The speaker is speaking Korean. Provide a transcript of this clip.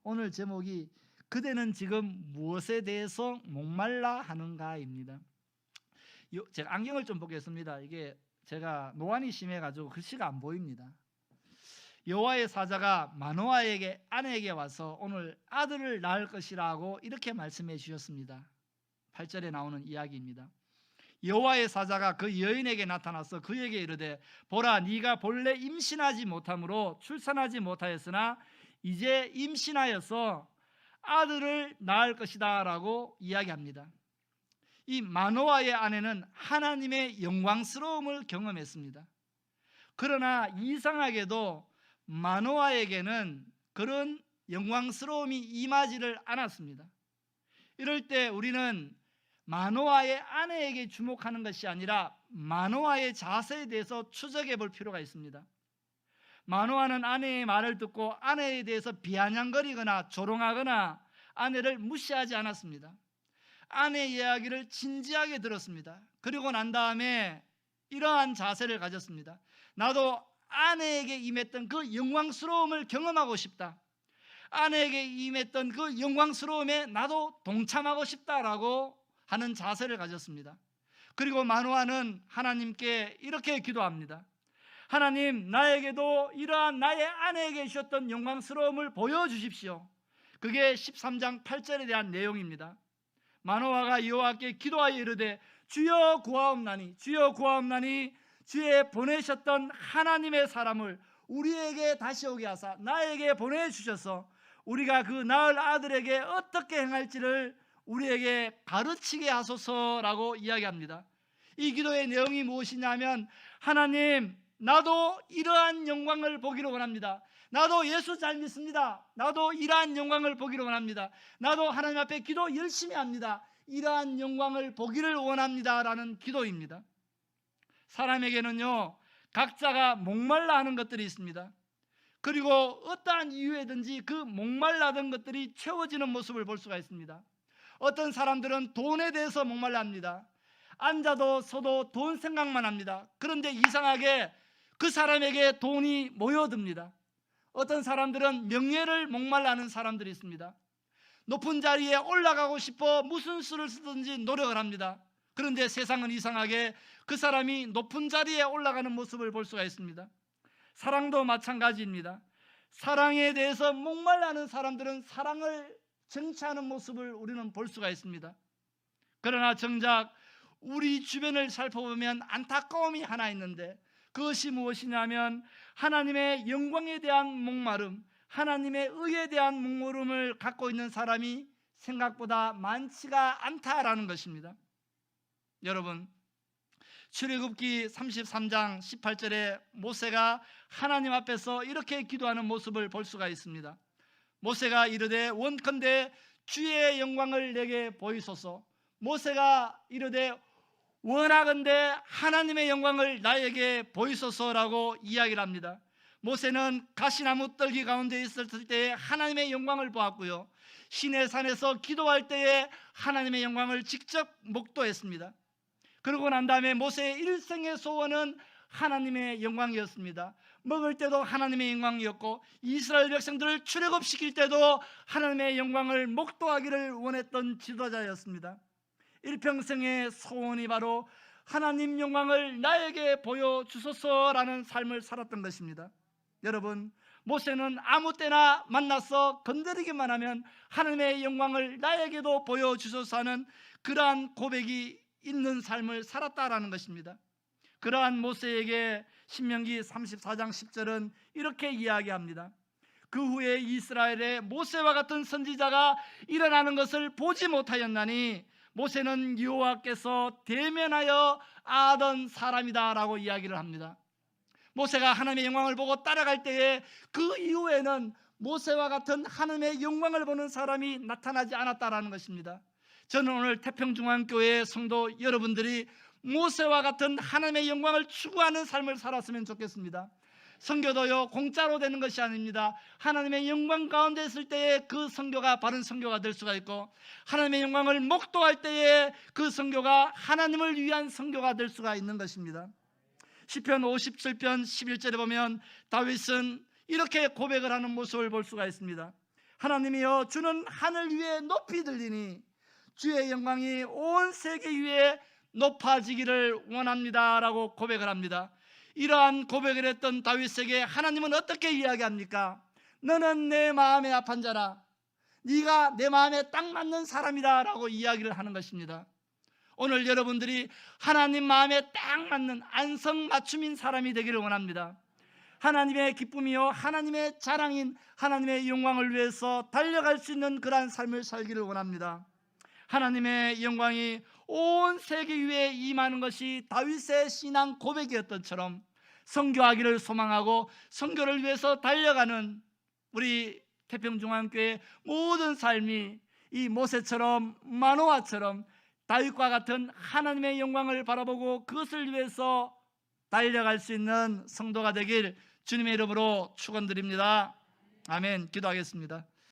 오늘 제목이 그대는 지금 무엇에 대해서 목말라 하는가입니다. 제가 안경을 좀 보겠습니다. 이게 제가 노안이 심해가지고 글씨가 안 보입니다. 여호와의 사자가 마노아에게 아내에게 와서 오늘 아들을 낳을 것이라고 이렇게 말씀해 주셨습니다. 8절에 나오는 이야기입니다. 여호와의 사자가 그 여인에게 나타나서 그에게 이르되 보라 네가 본래 임신하지 못함으로 출산하지 못하였으나 이제 임신하여서 아들을 낳을 것이다 라고 이야기합니다. 이 마노아의 아내는 하나님의 영광스러움을 경험했습니다. 그러나 이상하게도 마노아에게는 그런 영광스러움이 임하지를 않았습니다. 이럴 때 우리는 마노아의 아내에게 주목하는 것이 아니라 마노아의 자세에 대해서 추적해 볼 필요가 있습니다. 마노아는 아내의 말을 듣고 아내에 대해서 비아냥거리거나 조롱하거나 아내를 무시하지 않았습니다. 아내의 이야기를 진지하게 들었습니다. 그리고 난 다음에 이러한 자세를 가졌습니다. 나도 아내에게 임했던 그 영광스러움을 경험하고 싶다. 아내에게 임했던 그 영광스러움에 나도 동참하고 싶다라고 하는 자세를 가졌습니다. 그리고 마노아는 하나님께 이렇게 기도합니다. 하나님, 나에게도 이러한 나의 아내에게 주셨던 영광스러움을 보여주십시오. 그게 13장 8절에 대한 내용입니다. 마노아가 여호와께 기도하여 이르되 주여 구하옵나니 주여 구하옵나니 주의 보내셨던 하나님의 사람을 우리에게 다시 오게 하사 나에게 보내주셔서 우리가 그 낳을 아들에게 어떻게 행할지를 우리에게 가르치게 하소서라고 이야기합니다. 이 기도의 내용이 무엇이냐면 하나님, 나도 이러한 영광을 보기를 원합니다. 나도 예수 잘 믿습니다. 나도 이러한 영광을 보기를 원합니다. 나도 하나님 앞에 기도 열심히 합니다. 이러한 영광을 보기를 원합니다 라는 기도입니다. 사람에게는요 각자가 목말라 하는 것들이 있습니다. 그리고 어떠한 이유에든지 그 목말라던 것들이 채워지는 모습을 볼 수가 있습니다. 어떤 사람들은 돈에 대해서 목말라 합니다. 앉아도 서도 돈 생각만 합니다. 그런데 이상하게 그 사람에게 돈이 모여듭니다. 어떤 사람들은 명예를 목말라 하는 사람들이 있습니다. 높은 자리에 올라가고 싶어 무슨 수를 쓰든지 노력을 합니다. 그런데 세상은 이상하게 그 사람이 높은 자리에 올라가는 모습을 볼 수가 있습니다. 사랑도 마찬가지입니다. 사랑에 대해서 목말라 하는 사람들은 사랑을 정치하는 모습을 우리는 볼 수가 있습니다. 그러나 정작 우리 주변을 살펴보면 안타까움이 하나 있는데 그것이 무엇이냐면 하나님의 영광에 대한 목마름, 하나님의 의에 대한 목마름을 갖고 있는 사람이 생각보다 많지가 않다라는 것입니다. 여러분, 출애굽기 33장 18절에 모세가 하나님 앞에서 이렇게 기도하는 모습을 볼 수가 있습니다. 모세가 이르되 원컨대 주의 영광을 내게 보이소서. 모세가 이르되 원하건대 하나님의 영광을 나에게 보이소서라고 이야기를 합니다. 모세는 가시나무 떨기 가운데 있었을 때에 하나님의 영광을 보았고요, 시내산에서 기도할 때에 하나님의 영광을 직접 목도했습니다. 그러고 난 다음에 모세의 일생의 소원은 하나님의 영광이었습니다. 먹을 때도 하나님의 영광이었고 이스라엘 백성들을 출애굽시킬 때도 하나님의 영광을 목도하기를 원했던 지도자였습니다. 일평생의 소원이 바로 하나님 영광을 나에게 보여주소서라는 삶을 살았던 것입니다. 여러분, 모세는 아무 때나 만나서 건드리기만 하면 하나님의 영광을 나에게도 보여주소서 하는 그러한 고백이 있는 삶을 살았다라는 것입니다. 그러한 모세에게 신명기 34장 10절은 이렇게 이야기합니다. 그 후에 이스라엘에 모세와 같은 선지자가 일어나는 것을 보지 못하였나니 모세는 여호와께서 대면하여 아던 사람이다 라고 이야기를 합니다. 모세가 하나님의 영광을 보고 따라갈 때에 그 이후에는 모세와 같은 하나님의 영광을 보는 사람이 나타나지 않았다라는 것입니다. 저는 오늘 태평중앙교회 성도 여러분들이 모세와 같은 하나님의 영광을 추구하는 삶을 살았으면 좋겠습니다. 선교도요 공짜로 되는 것이 아닙니다. 하나님의 영광 가운데 있을 때에 그 선교가 바른 선교가 될 수가 있고, 하나님의 영광을 목도할 때에 그 선교가 하나님을 위한 선교가 될 수가 있는 것입니다. 시편 57편 11절에 보면 다윗은 이렇게 고백을 하는 모습을 볼 수가 있습니다. 하나님이여, 주는 하늘 위에 높이 들리니 주의 영광이 온 세계 위에 높아지기를 원합니다 라고 고백을 합니다. 이러한 고백을 했던 다윗에게 하나님은 어떻게 이야기합니까? 너는 내 마음에 합한 자라, 네가 내 마음에 딱 맞는 사람이다 라고 이야기를 하는 것입니다. 오늘 여러분들이 하나님 마음에 딱 맞는 안성맞춤인 사람이 되기를 원합니다. 하나님의 기쁨이요, 하나님의 자랑인 하나님의 영광을 위해서 달려갈 수 있는 그러한 삶을 살기를 원합니다. 하나님의 영광이 온 세계 위에 임하는 것이 다윗의 신앙 고백이었던 처럼 선교하기를 소망하고 선교를 위해서 달려가는 우리 태평중앙교회 모든 삶이 이 모세처럼 마노아처럼 다윗과 같은 하나님의 영광을 바라보고 그것을 위해서 달려갈 수 있는 성도가 되길 주님의 이름으로 축원드립니다. 아멘. 기도하겠습니다.